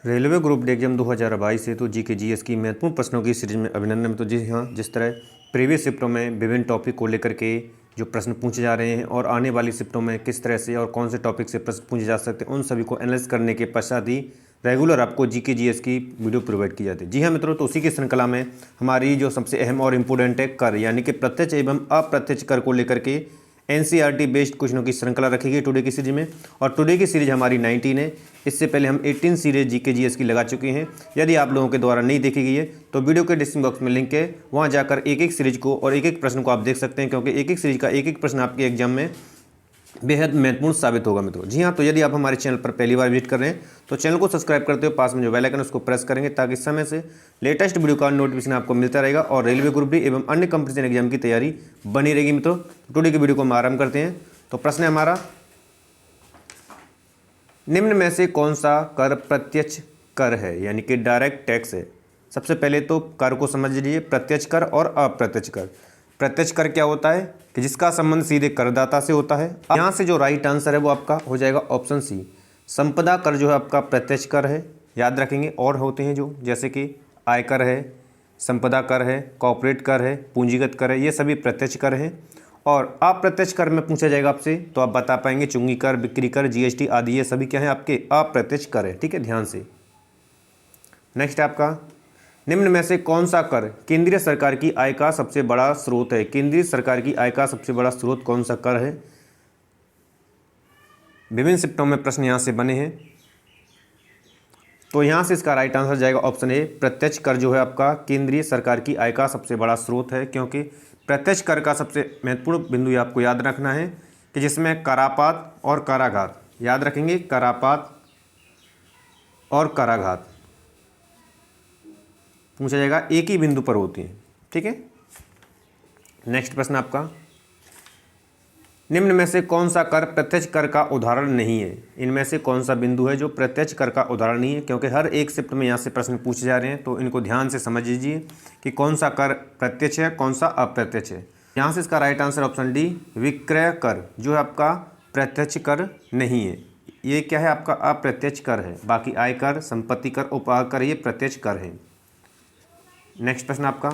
Railway group D exam 2022 है तो जी के जीएस की महत्वपूर्ण प्रश्नों की सीरीज में अभिनंदन। तो जी हाँ, जिस तरह प्रीवियस शिफ्टों में विभिन्न टॉपिक को लेकर के जो प्रश्न पूछे जा रहे हैं और आने वाली शिफ्टों में किस तरह से और कौन से टॉपिक से प्रश्न पूछे जा सकते हैं, उन सभी को एनालाइज करने के पश्चात ही रेगुलर आपको जी के जीएस की वीडियो प्रोवाइड की जाती है। जी हाँ मित्रों, तो उसी की श्रृंखला में हमारी जो सबसे अहम और इम्पोर्टेंट है कर, यानी कि प्रत्यक्ष एवं अप्रत्यक्ष कर को लेकर के एनसीईआरटी बेस्ड क्वेश्चनों की श्रृंखला रखेगी टुडे की सीरीज में। और टुडे की सीरीज हमारी 19 है। इससे पहले हम 18 सीरीज जीके जीएस की लगा चुके हैं। यदि आप लोगों के द्वारा नहीं देखी गई है तो वीडियो के डिस्क्रिप्शन बॉक्स में लिंक है, वहां जाकर एक एक सीरीज को और एक एक प्रश्न को आप देख सकते हैं, क्योंकि एक एक सीरीज का एक एक प्रश्न आपके एग्जाम में बेहद महत्वपूर्ण साबित होगा मित्रों। जी हाँ, तो यदि आप हमारे चैनल पर पहली बार विजिट कर रहे हैं तो चैनल को सब्सक्राइब करते हो, पास में जो बेल आइकन उसको प्रेस करेंगे ताकि समय से लेटेस्ट वीडियो का नोटिफिकेशन आपको मिलता रहेगा और रेलवे ग्रुप डी एवं अन्य कंपटीशन एग्जाम की तैयारी बनी रहेगी मित्रों। टुडे की वीडियो को हम आरंभ करते हैं। तो प्रश्न है हमारा, निम्न में से कौन सा कर प्रत्यक्ष कर है, यानी कि डायरेक्ट टैक्स है। सबसे पहले तो कर को समझ लीजिए, प्रत्यक्ष कर और अप्रत्यक्ष कर। प्रत्यक्ष कर क्या होता है कि जिसका संबंध सीधे करदाता से होता है। यहाँ से जो राइट आंसर है वो आपका हो जाएगा ऑप्शन सी, संपदा कर जो है आपका प्रत्यक्ष कर है। याद रखेंगे, और होते हैं जो, जैसे कि आयकर है, संपदा कर है, कॉर्पोरेट कर है, पूंजीगत कर है, ये सभी प्रत्यक्ष कर हैं। और अप्रत्यक्ष कर में पूछा जाएगा आपसे तो आप बता पाएंगे चुंगी कर, बिक्री कर, जीएसटी आदि, ये सभी क्या है आपके अप्रत्यक्ष कर है। ठीक है, ध्यान से। नेक्स्ट आपका, निम्न में से कौन सा कर केंद्रीय सरकार की आय का सबसे बड़ा स्रोत है। केंद्रीय सरकार की आय का सबसे बड़ा स्रोत कौन सा कर है। विभिन्न शिफ्टों में प्रश्न यहां से बने हैं, तो यहां से इसका राइट आंसर जाएगा ऑप्शन ए, प्रत्यक्ष कर जो है आपका केंद्रीय सरकार की आय का सबसे बड़ा स्रोत है। क्योंकि प्रत्यक्ष कर का सबसे महत्वपूर्ण बिंदु ये आपको याद रखना है कि जिसमें करापात और कराघात, याद रखेंगे, करापात और कराघात पूछा जाएगा, एक ही बिंदु पर होती हैं। ठीक है, नेक्स्ट प्रश्न आपका, निम्न में से कौन सा कर प्रत्यक्ष कर का उदाहरण नहीं है। इनमें से कौन सा बिंदु है जो प्रत्यक्ष कर का उदाहरण नहीं है। क्योंकि हर एक शिफ्ट में यहाँ से प्रश्न पूछे जा रहे हैं, तो इनको ध्यान से समझ लीजिए कि कौन सा कर प्रत्यक्ष है, कौन सा अप्रत्यक्ष है। यहाँ से इसका राइट आंसर ऑप्शन डी, विक्रय कर जो है आपका प्रत्यक्ष कर नहीं है। ये क्या है आपका अप्रत्यक्ष कर है। बाकी आयकर, संपत्ति कर, उपहार कर, ये प्रत्यक्ष कर है। नेक्स्ट प्रश्न आपका,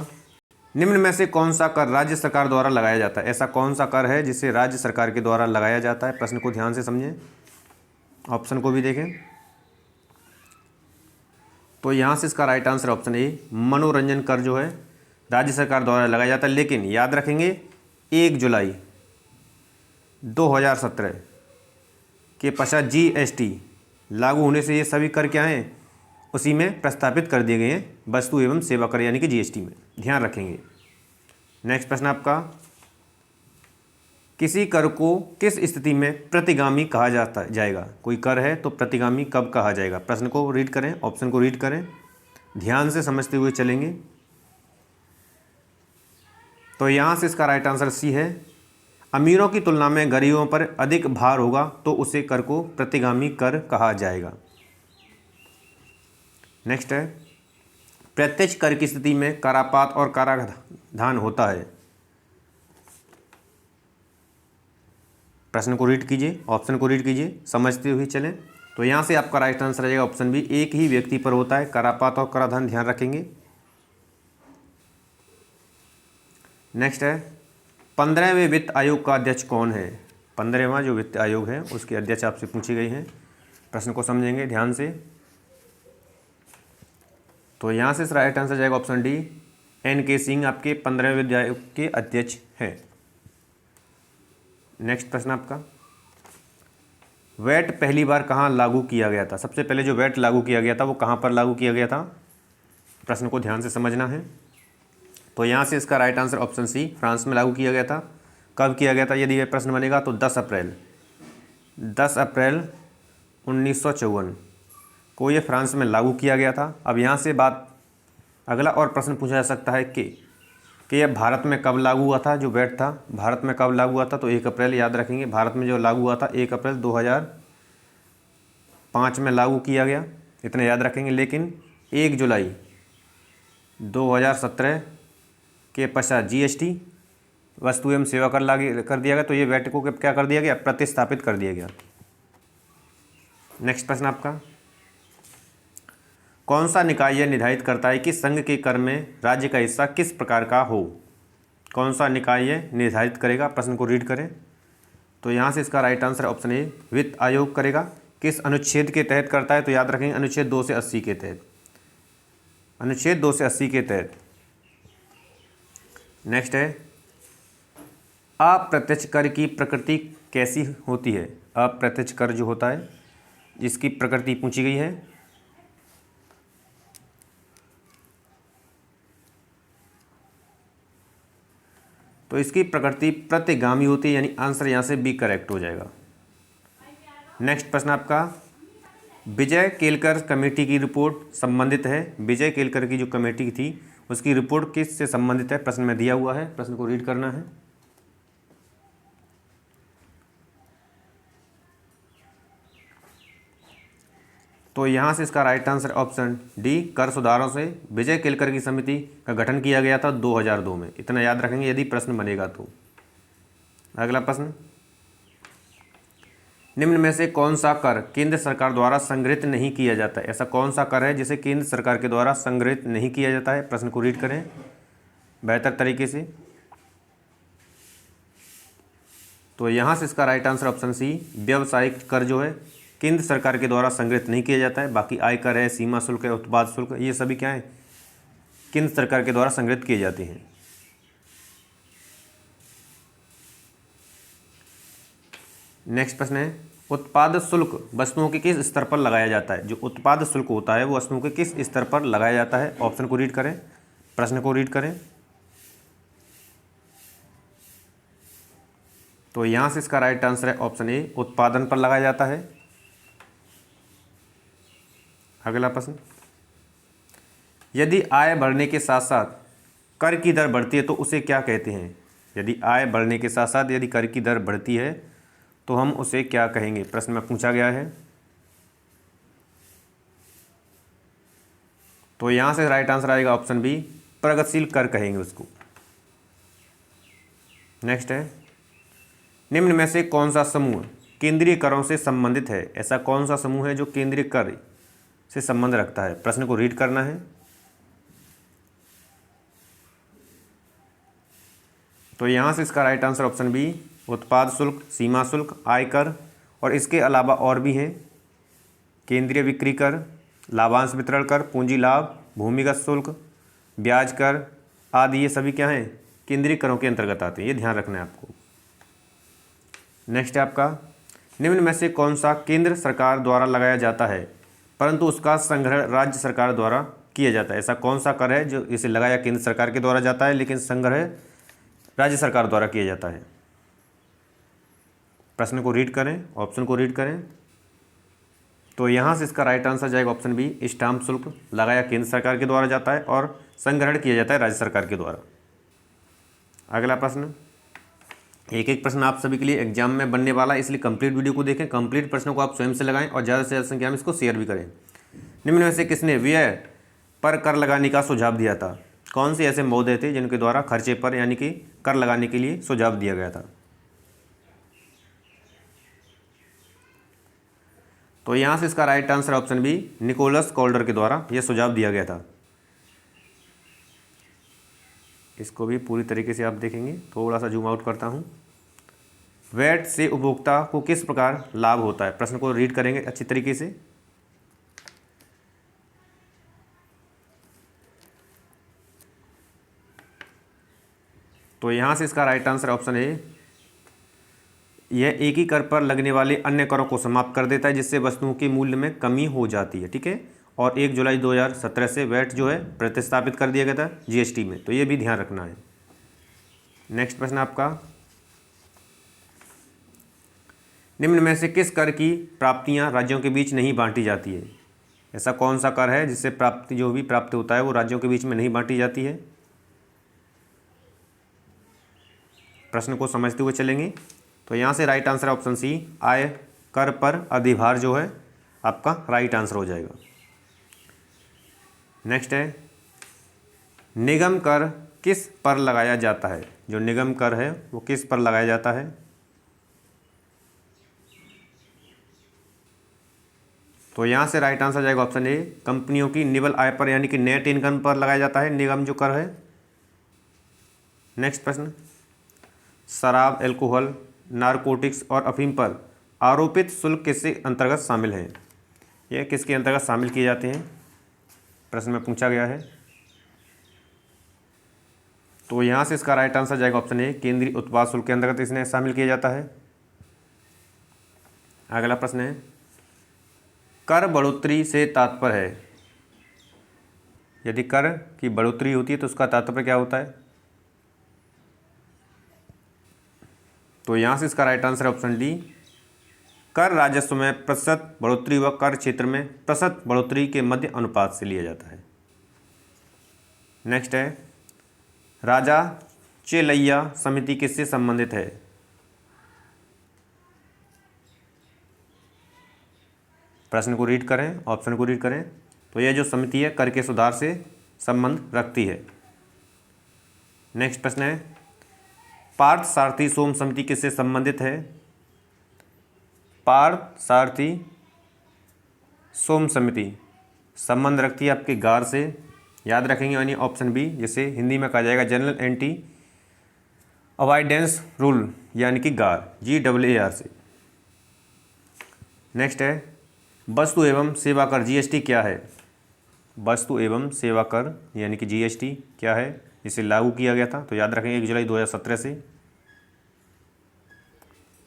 निम्न में से कौन सा कर राज्य सरकार द्वारा लगाया जाता है। ऐसा कौन सा कर है जिसे राज्य सरकार के द्वारा लगाया जाता है। प्रश्न को ध्यान से समझें, ऑप्शन को भी देखें। तो यहाँ से इसका राइट आंसर ऑप्शन ए, मनोरंजन कर जो है राज्य सरकार द्वारा लगाया जाता है। लेकिन याद रखेंगे 1 जुलाई 2017 के पश्चात जीएसटी लागू होने से ये सभी कर क्या हैं, उसी में प्रस्तावित कर दिए गए हैं, वस्तु एवं सेवा कर, यानी कि जीएसटी में। ध्यान रखेंगे। नेक्स्ट प्रश्न आपका, किसी कर को किस स्थिति में प्रतिगामी कहा जाएगा। कोई कर है तो प्रतिगामी कब कहा जाएगा। प्रश्न को रीड करें, ऑप्शन को रीड करें, ध्यान से समझते हुए चलेंगे। तो यहाँ से इसका राइट आंसर सी है, अमीरों की तुलना में गरीबों पर अधिक भार होगा तो उसे कर को प्रतिगामी कर कहा जाएगा। नेक्स्ट है, प्रत्यक्ष कर की स्थिति में करापात और कराधान होता है। प्रश्न को रीड कीजिए, ऑप्शन को रीड कीजिए, समझते हुए चलें। तो यहाँ से आपका राइट आंसर आ जाएगा ऑप्शन बी, एक ही व्यक्ति पर होता है करापात और कराधान। ध्यान रखेंगे। नेक्स्ट है, 15वें वित्त आयोग का अध्यक्ष कौन है। 15वां जो वित्त आयोग है उसके अध्यक्ष आपसे पूछी गई हैं। प्रश्न को समझेंगे ध्यान से। तो यहाँ से राइट आंसर जाएगा ऑप्शन डी, एन.के. सिंह आपके 15वें वित्त आयोग के अध्यक्ष हैं। नेक्स्ट प्रश्न आपका, वैट पहली बार कहाँ लागू किया गया था। सबसे पहले जो वैट लागू किया गया था वो कहाँ पर लागू किया गया था। प्रश्न को ध्यान से समझना है। तो यहाँ से इसका right answer option C, France में लागू किया गया था। कब किया गया था यदि यह प्रश्न बनेगा तो 10 अप्रैल 1954 को ये फ्रांस में लागू किया गया था। अब यहाँ से बात, अगला और प्रश्न पूछा जा सकता है कि यह भारत में कब लागू हुआ था। जो वैट था भारत में कब लागू हुआ था, तो 1 अप्रैल। याद रखेंगे, भारत में जो लागू हुआ था 1 अप्रैल 2005 में लागू किया गया, इतना याद रखेंगे। लेकिन 1 जुलाई 2017 के पश्चात जीएसटी वस्तु एवं सेवा कर लागू कर दिया गया, तो ये वैट को क्या कर दिया गया, प्रतिस्थापित कर दिया गया। नेक्स्ट प्रश्न आपका, कौन सा निकाय यह निर्धारित करता है कि संघ के कर में राज्य का हिस्सा किस प्रकार का हो? कौन सा निकाय यह निर्धारित करेगा? प्रश्न को रीड करें। तो यहाँ से इसका राइट आंसर ऑप्शन ए, वित्त आयोग करेगा। किस अनुच्छेद के तहत करता है? तो याद रखेंगे अनुच्छेद 2 से 80 के तहत, अनुच्छेद 2 से 80 के तहत। नेक्स्ट है, अप्रत्यक्ष कर की प्रकृति कैसी होती है? अप्रत्यक्ष कर जो होता है जिसकी प्रकृति पूछी गई है। तो इसकी प्रकृति प्रतिगामी होती है, यानी आंसर यहाँ से बी करेक्ट हो जाएगा। नेक्स्ट प्रश्न आपका, विजय केलकर कमेटी की रिपोर्ट संबंधित है। विजय केलकर की जो कमेटी थी उसकी रिपोर्ट किस से संबंधित है? प्रश्न में दिया हुआ है, प्रश्न को रीड करना है। तो यहाँ से इसका राइट आंसर ऑप्शन डी, कर सुधारों से विजय केलकर की समिति का गठन किया गया था 2002 में। इतना याद रखेंगे यदि प्रश्न बनेगा तो। अगला प्रश्न, निम्न में से कौन सा कर केंद्र सरकार द्वारा संग्रहित नहीं किया जाता है? ऐसा कौन सा कर है जिसे केंद्र सरकार के द्वारा संग्रहित नहीं किया जाता है? प्रश्न को रीड करें बेहतर तरीके से। तो यहाँ से इसका राइट आंसर ऑप्शन सी, व्यावसायिक कर जो है केंद्र सरकार के द्वारा संग्रहित नहीं किया जाता है। बाकी आयकर है, सीमा शुल्क है, उत्पाद शुल्क, ये सभी क्या है? केंद्र सरकार के द्वारा संग्रहित किए जाते हैं। नेक्स्ट प्रश्न है, उत्पाद शुल्क वस्तुओं के किस स्तर पर लगाया जाता है? जो उत्पाद शुल्क होता है वो वस्तुओं के किस स्तर पर लगाया जाता है? ऑप्शन को रीड करें, प्रश्न को रीड करें। तो यहाँ से इसका राइट आंसर है ऑप्शन ए, उत्पादन पर लगाया जाता है। अगला प्रश्न, यदि आय बढ़ने के साथ साथ कर की दर बढ़ती है तो उसे क्या कहते हैं? यदि आय बढ़ने के साथ साथ यदि कर की दर बढ़ती है तो हम उसे क्या कहेंगे? प्रश्न में पूछा गया है। तो यहाँ से राइट आंसर आएगा ऑप्शन बी, प्रगतिशील कर कहेंगे उसको। नेक्स्ट है, निम्न में से कौन सा समूह केंद्रीय करों से संबंधित है? ऐसा कौन सा समूह है जो केंद्रीय कर से संबंध रखता है? प्रश्न को रीड करना है। तो यहाँ से इसका राइट आंसर ऑप्शन बी, उत्पाद शुल्क, सीमा शुल्क, आयकर और इसके अलावा और भी हैं, केंद्रीय बिक्री कर, लाभांश वितरण कर, पूंजी लाभ, भूमिगत शुल्क, ब्याज कर आदि, ये सभी क्या हैं? केंद्रीय करों के अंतर्गत आते हैं, ये ध्यान रखना है आपको। नेक्स्ट है आपका, निम्न में से कौन सा केंद्र सरकार द्वारा लगाया जाता है परंतु उसका संग्रह राज्य सरकार द्वारा किया जाता है? ऐसा कौन सा कर है जो इसे लगाया केंद्र सरकार के द्वारा जाता है लेकिन संग्रह राज्य सरकार द्वारा किया जाता है? प्रश्न को रीड करें, ऑप्शन को रीड करें। तो यहाँ से इसका राइट आंसर जाएगा ऑप्शन बी, स्टाम्प शुल्क लगाया केंद्र सरकार के द्वारा जाता है और संग्रहण किया जाता है राज्य सरकार के द्वारा। अगला प्रश्न, एक एक प्रश्न आप सभी के लिए एग्जाम में बनने वाला है, इसलिए कंप्लीट वीडियो को देखें, कंप्लीट प्रश्नों को आप स्वयं से लगाएं और ज़्यादा से ज़्यादा संख्या में इसको शेयर भी करें। निम्न में से किसने व्यय पर कर लगाने का सुझाव दिया था? कौन से ऐसे महोदय थे जिनके द्वारा खर्चे पर यानी कि कर लगाने के लिए सुझाव दिया गया था? तो यहाँ से इसका right answer option B, Nicholas Calder के द्वारा यह सुझाव दिया गया था। इसको भी पूरी तरीके से आप देखेंगे, थोड़ा सा जूम आउट करता हूँ। वैट से उपभोक्ता को किस प्रकार लाभ होता है? प्रश्न को रीड करेंगे अच्छी तरीके से। तो यहाँ से इसका राइट आंसर ऑप्शन है, यह एक ही कर पर लगने वाले अन्य करों को समाप्त कर देता है जिससे वस्तुओं के मूल्य में कमी हो जाती है। ठीक है, और 1 जुलाई 2017 से वैट जो है प्रतिस्थापित कर दिया गया था जीएसटी में, तो ये भी ध्यान रखना है। नेक्स्ट प्रश्न आपका, निम्न में से किस कर की प्राप्तियां राज्यों के बीच नहीं बांटी जाती है? ऐसा कौन सा कर है जिससे प्राप्ति जो भी प्राप्त होता है वो राज्यों के बीच में नहीं बांटी जाती है? प्रश्न को समझते हुए चलेंगे। तो यहाँ से राइट आंसर ऑप्शन सी, आय कर पर अधिभार जो है आपका राइट आंसर हो जाएगा। नेक्स्ट है, निगम कर किस पर लगाया जाता है? जो निगम कर है वो किस पर लगाया जाता है? तो यहाँ से राइट आंसर जाएगा ऑप्शन ए, कंपनियों की निवल आय पर यानी कि नेट इनकम पर लगाया जाता है निगम जो कर है। नेक्स्ट प्रश्न, शराब, एल्कोहल, नारकोटिक्स और अफीम पर आरोपित शुल्क किसके अंतर्गत शामिल हैं? ये किसके अंतर्गत शामिल किए जाते हैं, प्रश्न में पूछा गया है। तो यहाँ से इसका राइट आंसर जाएगा ऑप्शन ए, केंद्रीय उत्पाद शुल्क के अंतर्गत इसने शामिल किया जाता है। अगला प्रश्न है, कर बढ़ोतरी से तात्पर्य है, यदि कर की बढ़ोतरी होती है तो उसका तात्पर्य क्या होता है? तो यहाँ से इसका राइट आंसर ऑप्शन डी, कर राजस्व में प्रतिशत बढ़ोतरी व कर क्षेत्र में प्रतिशत बढ़ोतरी के मध्य अनुपात से लिया जाता है। नेक्स्ट है, राजा चेलैया समिति किससे संबंधित है? प्रश्न को रीड करें, ऑप्शन को रीड करें। तो यह जो समिति है कर के सुधार से संबंध रखती है। नेक्स्ट प्रश्न है, पार्थ सारथी सोम समिति किससे संबंधित है? पार्थ सारथी सोम समिति संबंध रखती है आपके गार से, याद रखेंगे। यानी ऑप्शन बी, जिसे हिंदी में कहा जाएगा जनरल एंटी अवॉइडेंस रूल, यानी कि गार, GAAR से। नेक्स्ट है, वस्तु एवं सेवा कर GST क्या है? वस्तु एवं सेवा कर यानी कि GST क्या है? इसे लागू किया गया था, तो याद रखेंगे 1 जुलाई 2017 से।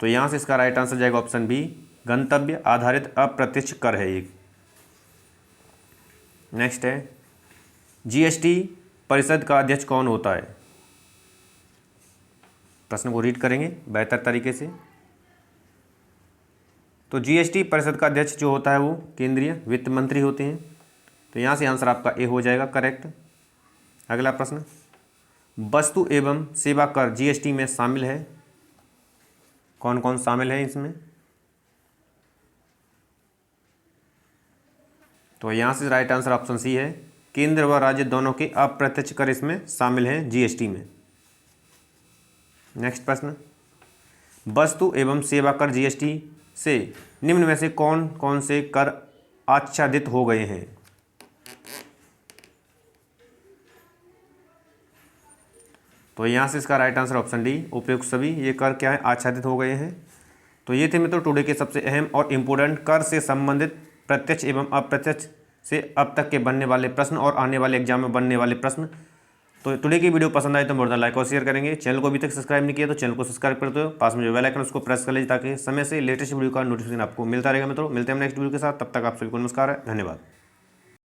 तो यहाँ से इसका राइट आंसर जाएगा ऑप्शन बी, गंतव्य आधारित अप्रत्यक्ष कर है एक। नेक्स्ट है, GST परिषद का अध्यक्ष कौन होता है? प्रश्न को रीड करेंगे बेहतर तरीके से। तो GST परिषद का अध्यक्ष जो होता है वो केंद्रीय वित्त मंत्री होते हैं। तो यहाँ से आंसर आपका ए हो जाएगा करेक्ट। अगला प्रश्न, वस्तु एवं सेवा कर GST में शामिल है, कौन कौन शामिल है इसमें? तो यहाँ से राइट आंसर ऑप्शन सी है, केंद्र व राज्य दोनों के अप्रत्यक्ष कर इसमें शामिल हैं GST में। नेक्स्ट प्रश्न, वस्तु एवं सेवा कर GST से निम्न में से कौन कौन से कर आच्छादित हो गए हैं? तो यहाँ से इसका राइट आंसर ऑप्शन डी, उपयुक्त सभी ये कर क्या है, आच्छादित हो गए हैं। तो ये थे मित्रों टुडे के सबसे अहम और इम्पोर्टेंट कर से संबंधित प्रत्यक्ष एवं अप्रत्यक्ष से अब तक के बनने वाले प्रश्न और आने वाले एग्जाम में बनने वाले प्रश्न। तो टुडे की वीडियो पसंद आए तो मोर देन लाइक और शेयर करेंगे। चैनल को अभी तक सब्सक्राइब नहीं किया तो चैनल को सब्सक्राइब कर दो, पास में जो बेल आइकन उसको प्रेस कर लीजिए ताकि समय से लेटेस्ट वीडियो का नोटिफिकेशन आपको मिलता रहेगा। मित्रों मिलते हैं नेक्स्ट वीडियो के साथ, तब तक आप सभी को नमस्कार है, धन्यवाद।